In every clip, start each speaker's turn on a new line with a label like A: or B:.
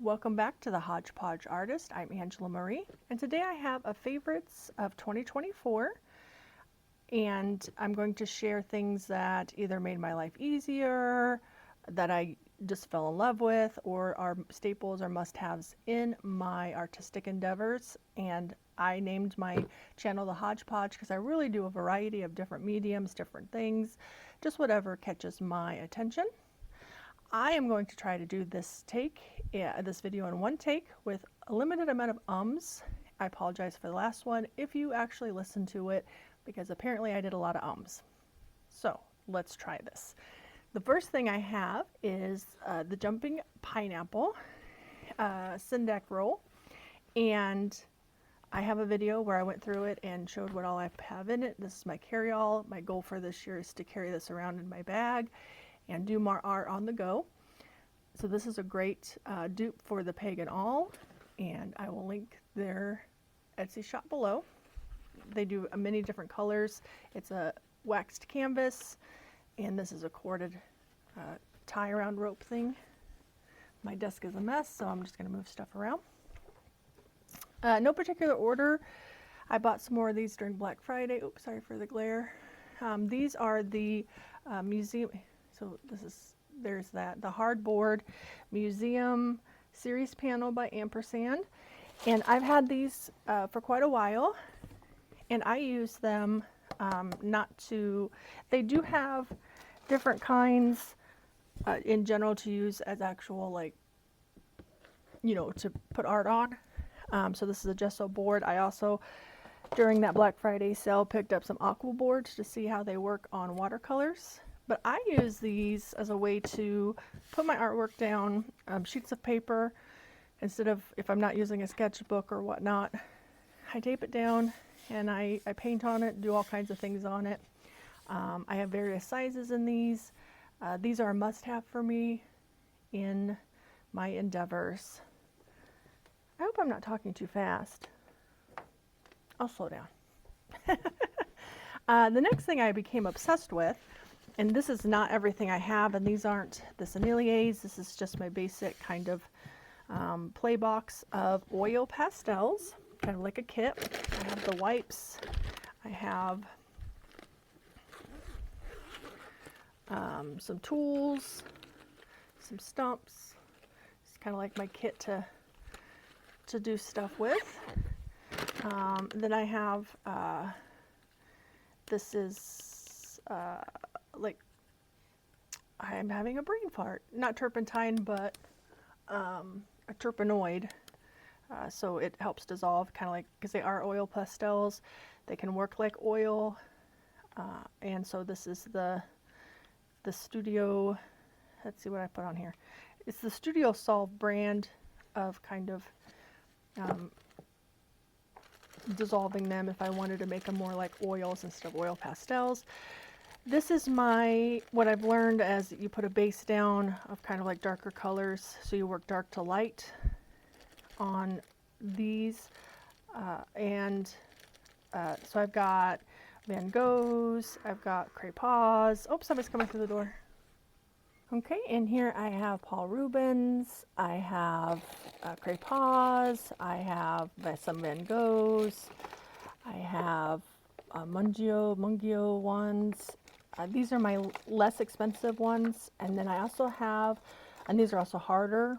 A: Welcome back to the Hodgepodge Artist. I'm Angela Marie, and today I have a favorites of 2024, and I'm going to share things that either made my life easier, that I just fell in love with, or are staples or must-haves in my artistic endeavors. And I named my channel the Hodgepodge because I really do a variety of different mediums, different things, just whatever catches my attention. I am going to try to do this video in one take with a limited amount of ums. I apologize for the last one if you actually listened to it, because apparently I did a lot of ums. So let's try this. The first thing I have is the Jumping Pineapple Syndeck roll, and I have a video where I went through it and showed what all I have in it. This is my carry-all. My goal for this year is to carry this around in my bag and do more art on the go. So this is a great dupe for the Pagan All, and I will link their Etsy shop below. They do many different colors. It's a waxed canvas, and this is a corded tie around rope thing. My desk is a mess, so I'm just going to move stuff around. No particular order. I bought some more of these during Black Friday. Oops, sorry for the glare. These are the museum. So there's the hardboard museum series panel by Ampersand, and I've had these for quite a while, and I use them they do have different kinds in general to use as actual, like, to put art on. So this is a gesso board. I also, during that Black Friday sale, picked up some aqua boards to see how they work on watercolors. But I use these as a way to put my artwork down, sheets of paper, instead of, if I'm not using a sketchbook or whatnot, I tape it down and I paint on it, do all kinds of things on it. I have various sizes in these. These are a must-have for me in my endeavors. I hope I'm not talking too fast. I'll slow down. The next thing I became obsessed with, and this is not everything I have, and these aren't the Senneliers, this is just my basic kind of play box of oil pastels, kind of like a kit. I have the wipes, I have some tools, some stumps. It's kind of like my kit to do stuff with. Then I have, this is like, I'm having a brain fart. Not turpentine, but a terpenoid. So it helps dissolve, kind of like, because they are oil pastels, they can work like oil. And so this is the Studio, let's see what I put on here. It's the Studio Solve brand of kind of dissolving them if I wanted to make them more like oils instead of oil pastels. This is what I've learned, as you put a base down of kind of like darker colors, so you work dark to light on these. So I've got Van Goghs, I've got Craypas. Oh, somebody's coming through the door. Okay, and here I have Paul Rubens, I have Craypas, I have some Van Goghs, I have Mungio ones. These are my less expensive ones, and then I also have, and these are also harder,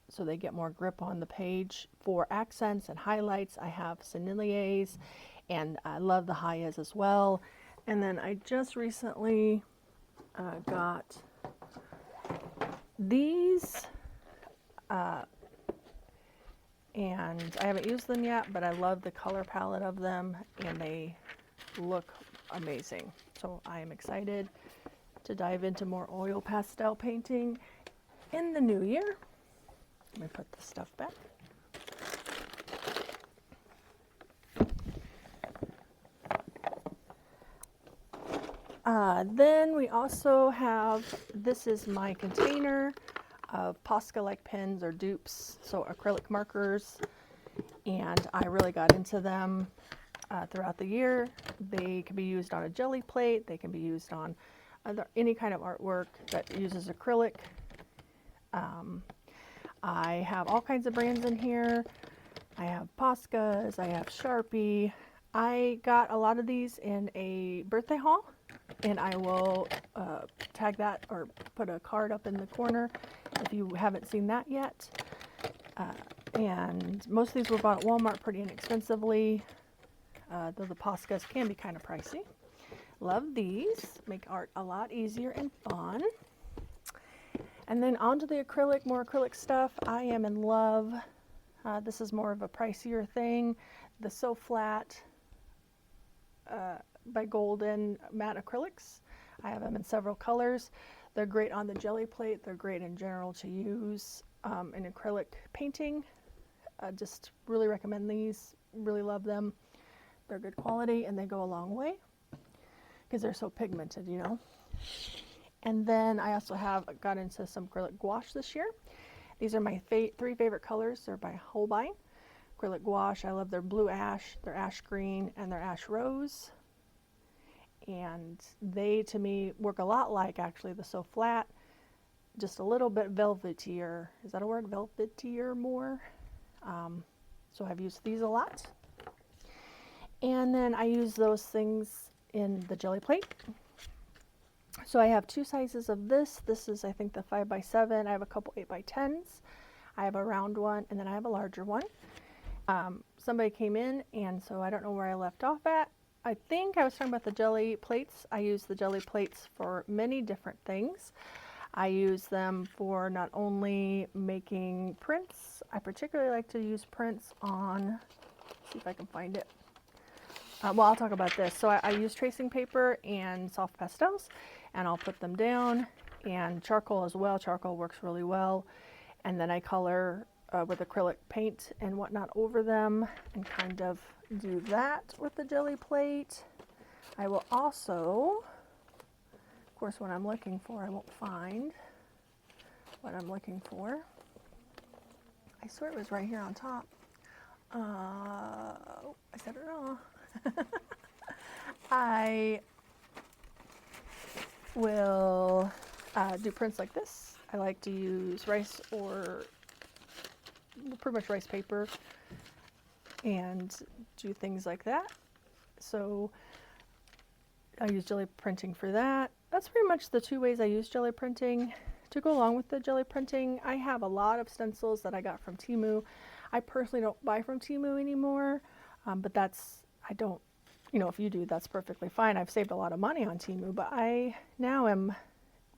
A: so they get more grip on the page. For accents and highlights, I have Senneliers, and I love the Hayas as well. And then I just recently got these, and I haven't used them yet, but I love the color palette of them, and they look amazing. So I am excited to dive into more oil pastel painting in the new year. Let me put this stuff back. Then we also have, this is my container of Posca-like pens or dupes, so acrylic markers, and I really got into them throughout the year. They can be used on a jelly plate, they can be used on any kind of artwork that uses acrylic. I have all kinds of brands in here. I have Poscas, I have Sharpie. I got a lot of these in a birthday haul, and I will tag that or put a card up in the corner if you haven't seen that yet. And most of these were bought at Walmart pretty inexpensively, though the Poscas can be kind of pricey. Love these, make art a lot easier and fun. And then onto the acrylic, more acrylic stuff. I am in love. This is more of a pricier thing. The So Flat by Golden matte acrylics. I have them in several colors. They're great on the jelly plate. They're great in general to use in acrylic painting. Just really recommend these. Really love them. They're good quality and they go a long way because they're so pigmented, you know. And then I also got into some acrylic gouache this year. These are my three favorite colors. They're by Holbein. Acrylic gouache, I love their blue ash, their ash green, and their ash rose. And they, to me, work a lot like actually the So Flat, just a little bit velvetier. Is that a word? Velvetier more. So I've used these a lot. And then I use those things in the jelly plate. So I have two sizes of this. This is, I think, the 5x7. I have a couple 8x10s. I have a round one, and then I have a larger one. Somebody came in, and so I don't know where I left off at. I think I was talking about the jelly plates. I use the jelly plates for many different things. I use them for not only making prints. I particularly like to use prints on, see if I can find it. Well, I'll talk about this. So I use tracing paper and soft pastels, and I'll put them down, and charcoal as well. Charcoal works really well. And then I color with acrylic paint and whatnot over them and kind of do that with the jelly plate. I will also, of course, what I'm looking for, I won't find what I'm looking for. I swear it was right here on top. I said it wrong. I will do prints like this. I like to use rice or pretty much rice paper and do things like that. So I use jelly printing for that. That's pretty much the two ways I use jelly printing. To go along with the jelly printing, I have a lot of stencils that I got from Temu. I personally don't buy from Temu anymore, but I don't, you know, if you do, that's perfectly fine. I've saved a lot of money on Temu, but I now am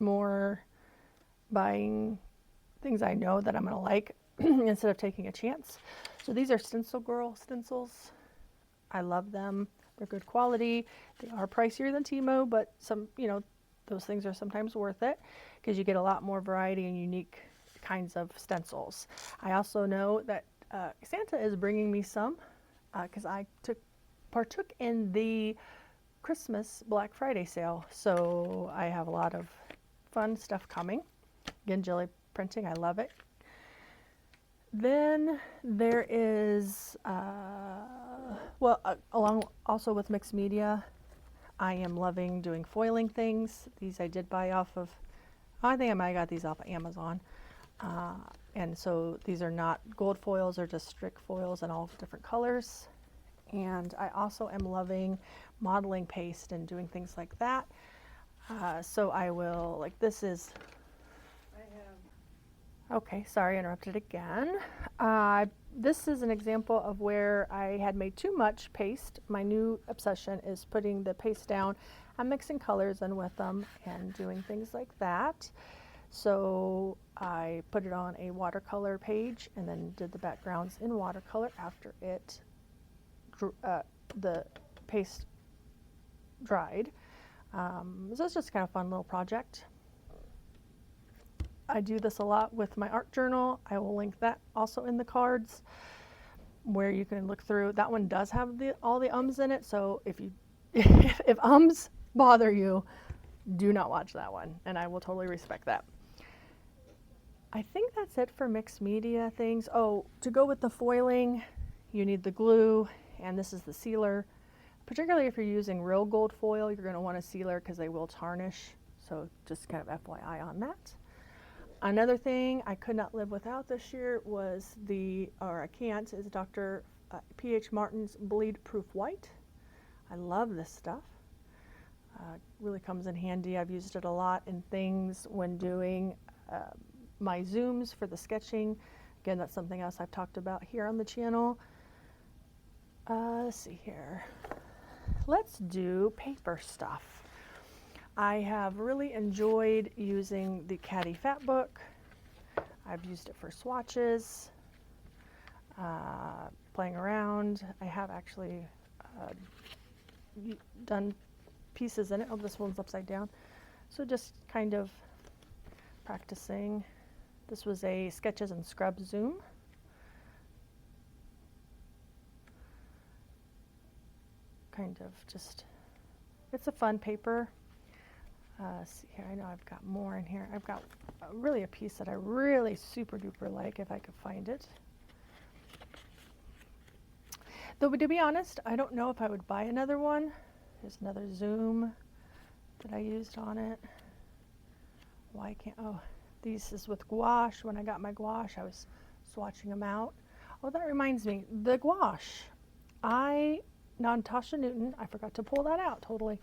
A: more buying things I know that I'm going to like instead of taking a chance. So these are Stencil Girl stencils. I love them. They're good quality. They are pricier than Temu, but some, you know, those things are sometimes worth it because you get a lot more variety and unique kinds of stencils. I also know that Santa is bringing me some because I partook in the Christmas Black Friday sale. So I have a lot of fun stuff coming. Again, jelly printing, I love it. Then there is, along also with mixed media, I am loving doing foiling things. These I did buy off of, I think I might have got these off of Amazon. And so these are not gold foils, they're just strict foils in all different colors. And I also am loving modeling paste and doing things like that. So I will, like this is, okay, sorry, I interrupted again. This is an example of where I had made too much paste. My new obsession is putting the paste down. I'm mixing colors in with them and doing things like that. So I put it on a watercolor page and then did the backgrounds in watercolor after it the paste dried. So it's just kind of a fun little project. I do this a lot with my art journal. I will link that also in the cards where you can look through. That one does have all the ums in it, so if you if ums bother you, do not watch that one, and I will totally respect that. I think that's it for mixed media things. Oh, to go with the foiling, you need the glue, and this is the sealer. Particularly if you're using real gold foil, you're going to want a sealer because they will tarnish, so just kind of FYI on that. Another thing I could not live without this year was or I can't, is Dr. P.H. Martin's Bleed Proof White. I love this stuff. Really comes in handy. I've used it a lot in things when doing my zooms for the sketching. Again, that's something else I've talked about here on the channel. Let's see here. Let's do paper stuff. I have really enjoyed using the Caddy Fatbook. I've used it for swatches, playing around. I have actually done pieces in it. Oh, this one's upside down. So just kind of practicing. This was a Sketches and Scrub Zoom. Kind of just, it's a fun paper. See here, I know I've got more in here. I've got really a piece that I really super duper like, if I could find it. Though to be honest, I don't know if I would buy another one. There's another zoom that I used on it. Why can't, oh, this is with gouache. When I got my gouache, I was swatching them out. Oh, that reminds me, the gouache. Natasha Newton, I forgot to pull that out totally,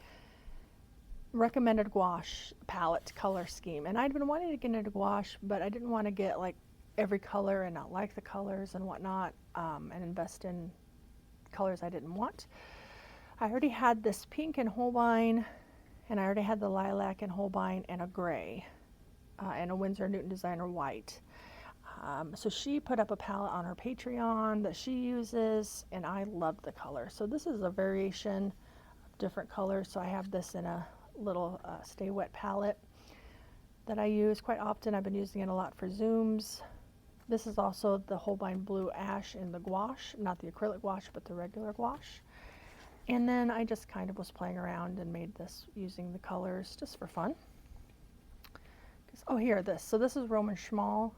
A: recommended gouache palette color scheme. And I'd been wanting to get into gouache, but I didn't want to get like every color and not like the colors and whatnot, and invest in colors I didn't want. I already had this pink and Holbein, and I already had the lilac and Holbein and a gray, and a Winsor Newton Designer white. So she put up a palette on her Patreon that she uses, and I love the color. So this is a variation of different colors. So I have this in a little Stay Wet palette that I use quite often. I've been using it a lot for zooms. This is also the Holbein Blue Ash in the gouache, not the acrylic gouache, but the regular gouache. And then I just kind of was playing around and made this using the colors just for fun. Oh, here, this. So this is Romansch Small.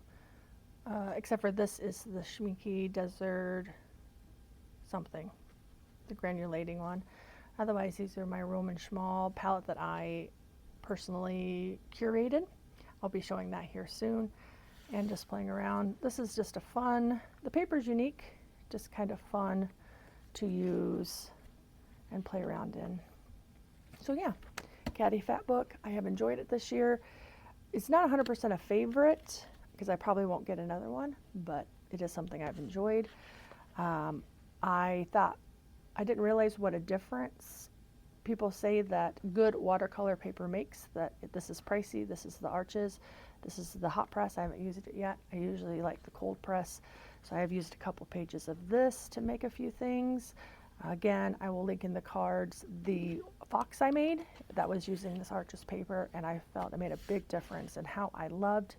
A: Except for this is the Schminky Desert something, the granulating one. Otherwise, these are my Romansch Small palette that I personally curated. I'll be showing that here soon, and just playing around. This is just a fun, the paper's unique, just kind of fun to use and play around in. So yeah, Caddy Fatbook, I have enjoyed it this year. It's not 100% a favorite, because I probably won't get another one, but it is something I've enjoyed. I didn't realize what a difference people say that good watercolor paper makes, that this is pricey, this is the Arches, this is the hot press. I haven't used it yet. I usually like the cold press, so I have used a couple pages of this to make a few things. Again, I will link in the cards the fox I made that was using this Arches paper, and I felt it made a big difference in how I loved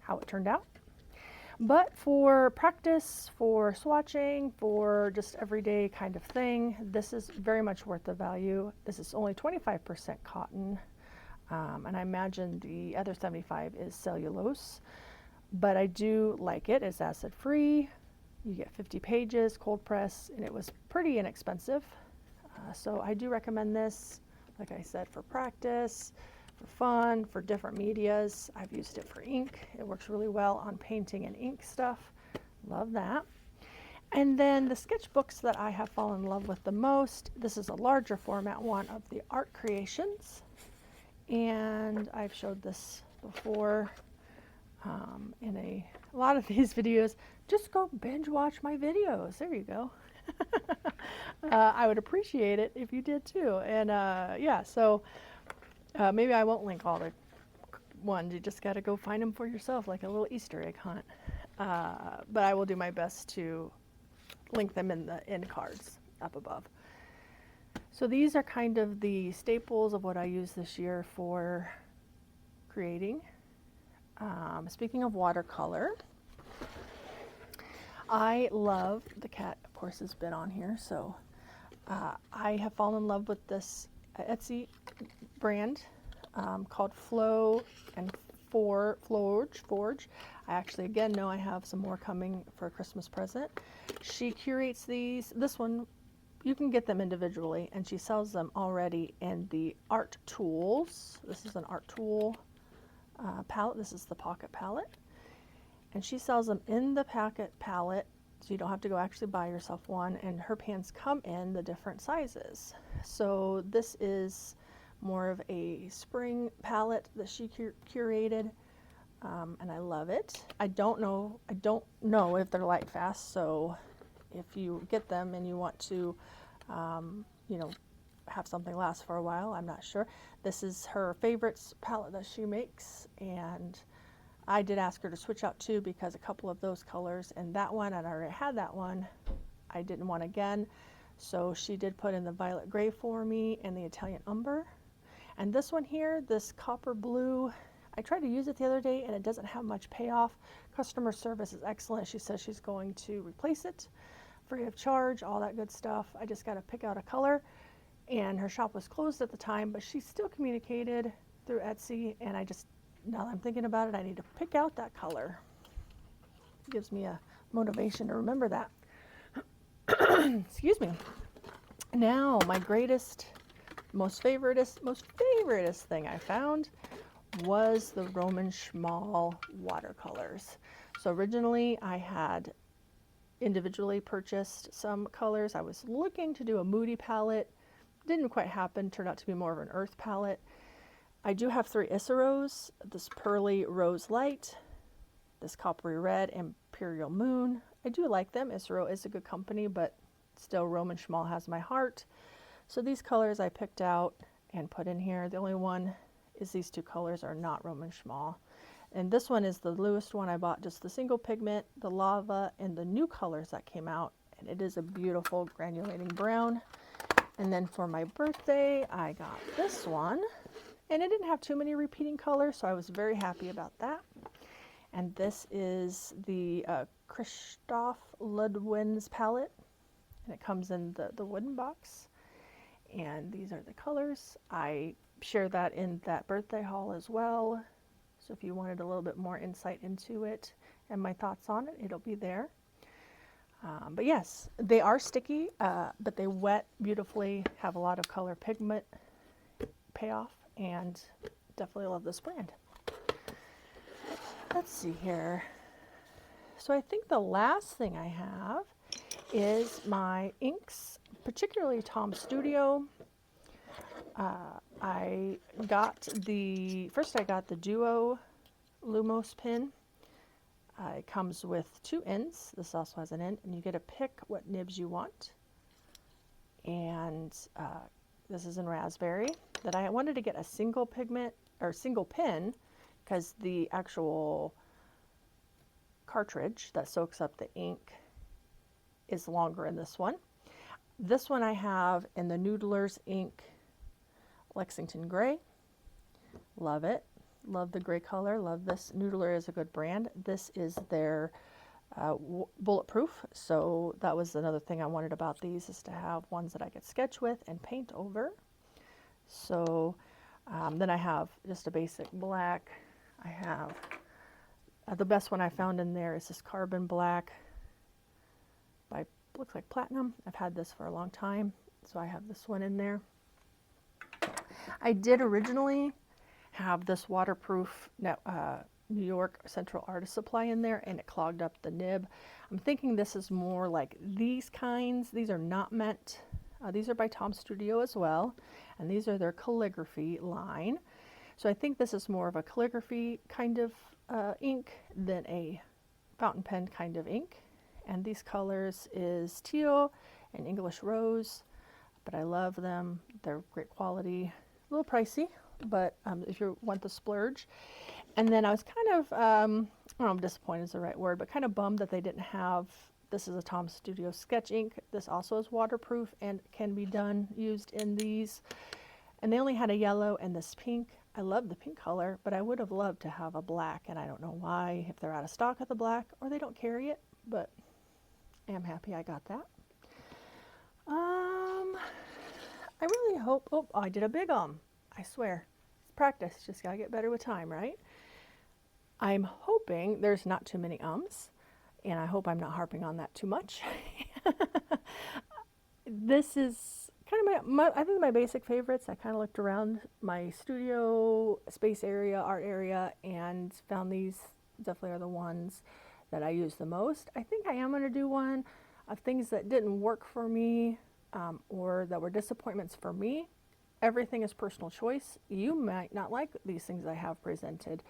A: how it turned out. But for practice, for swatching, for just everyday kind of thing, this is very much worth the value. This is only 25% cotton, and I imagine the other 75 is cellulose, but I do like it. It's acid free. You get 50 pages, cold press, and it was pretty inexpensive. So I do recommend this, like I said, for practice, for fun, for different medias. I've used it for ink. It works really well on painting and ink stuff. Love that. And then the sketchbooks that I have fallen in love with the most, this is a larger format one of the Art Creations. And I've showed this before in a lot of these videos. Just go binge watch my videos. There you go. I would appreciate it if you did too. And yeah, so maybe I won't link all the ones. You just got to go find them for yourself, like a little Easter egg hunt. But I will do my best to link them in the end cards up above. So these are kind of the staples of what I use this year for creating. Speaking of watercolor, I love, the cat of course has been on here, so I have fallen in love with this Etsy brand called Flow and Forge. I actually again know I have some more coming for a Christmas present. She curates these. This one, you can get them individually, and she sells them already in the art tools. This is an art tool palette. This is the pocket palette. And she sells them in the pocket palette, so you don't have to go actually buy yourself one. And her pans come in the different sizes. So this is more of a spring palette that she curated. And I love it. I don't know if they're light fast, so if you get them and you want to, you know, have something last for a while, I'm not sure. This is her favorites palette that she makes, and I did ask her to switch out too, because a couple of those colors and that one, and I already had that one, I didn't want again. So she did put in the violet gray for me and the Italian umber. And this one here, this copper blue, I tried to use it the other day and it doesn't have much payoff. Customer service is excellent. She says she's going to replace it free of charge, all that good stuff. I just got to pick out a color, and her shop was closed at the time, but she still communicated through Etsy, and I just, now that I'm thinking about it, I need to pick out that color. It gives me a motivation to remember that. Excuse me. Now, my greatest, most favoriteest thing I found was the Romansch watercolors. So originally I had individually purchased some colors. I was looking to do a moody palette. Didn't quite happen. Turned out to be more of an earth palette. I do have 3 Issaros, this pearly rose light, this coppery red, imperial moon. I do like them. Issaro is a good company, but still Romansch has my heart. So these colors I picked out and put in here. The only one is these 2 colors are not Romansch. And this one is the newest one I bought, just the single pigment, the lava, and the new colors that came out. And it is a beautiful granulating brown. And then for my birthday, I got this one. And it didn't have too many repeating colors, so I was very happy about that. And this is the Christoph Ludwig's palette. And it comes in the wooden box. And these are the colors. I share that in that birthday haul as well. So if you wanted a little bit more insight into it and my thoughts on it, it'll be there. But yes, they are sticky, but they wet beautifully, have a lot of color pigment payoff, and definitely love this brand. Let's see here. So I think the last thing I have is my inks, particularly Tom Studio. I got the Duo Lumos pin. It comes with 2 ends. This also has an end, and you get to pick what nibs you want. And this is in raspberry. That I wanted to get a single pigment or single pin, because the actual cartridge that soaks up the ink is longer in this one. This one I have in the Noodler's ink Lexington Gray. Love it. Love the gray color. Love this. Noodler is a good brand. This is their bulletproof. So that was another thing I wanted about these, is to have ones that I could sketch with and paint over. So then I have just a basic black. I have the best one I found in there is this carbon black by, looks like Platinum. I've had this for a long time, so I have this one in there. I did originally have this waterproof New York Central Artist Supply in there, and it clogged up the nib. I'm thinking this is more like these kinds. These are not meant, these are by Tom Studio as well, and these are their calligraphy line. So I think this is more of a calligraphy kind of ink than a fountain pen kind of ink. And these colors is teal and English rose, but I love them. They're great quality, a little pricey, but if you want the splurge. And then I was kind of, I don't know if disappointed is the right word, but kind of bummed that they didn't have, this is a Tom Studio sketch ink. This also is waterproof and can be used in these. And they only had a yellow and this pink. I love the pink color, but I would have loved to have a black, and I don't know why, if they're out of stock of the black or they don't carry it, but I am happy I got that. I really hope, oh, I did a big I swear. It's practice, just gotta get better with time, right? I'm hoping there's not too many and I hope I'm not harping on that too much. This is kind of I think my basic favorites. I kind of looked around my studio space area, art area, and found these definitely are the ones that I use the most. I think I am going to do one of things that didn't work for me, or that were disappointments for me. Everything is personal choice. You might not like these things I have presented.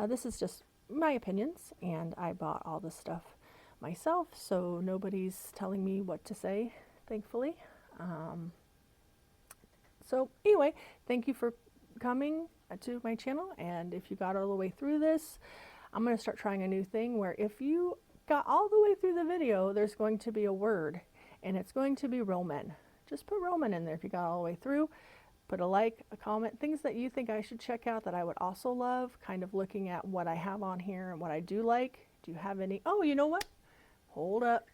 A: This is just my opinions, and I bought all this stuff myself, so nobody's telling me what to say, thankfully. So anyway, thank you for coming to my channel, and if you got all the way through this, I'm going to start trying a new thing where if you got all the way through the video, there's going to be a word, and it's going to be Roman. Just put Roman in there if you got all the way through. Put a like, a comment, things that you think I should check out that I would also love, kind of looking at what I have on here and what I do like. Do you have any? Oh, you know what? Hold up.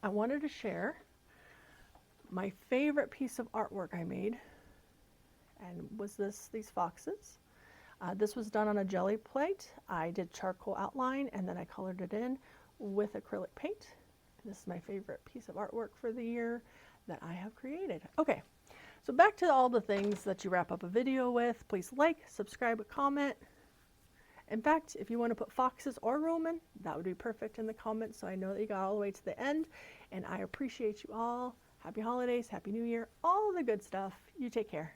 A: I wanted to share my favorite piece of artwork I made, and was these foxes. This was done on a jelly plate. I did charcoal outline and then I colored it in with acrylic paint. And this is my favorite piece of artwork for the year that I have created. Okay, so back to all the things that you wrap up a video with. Please like, subscribe, comment. In fact, if you want to put foxes or Roman, that would be perfect in the comments so I know that you got all the way to the end. And I appreciate you all. Happy holidays, Happy New Year, all the good stuff. You take care.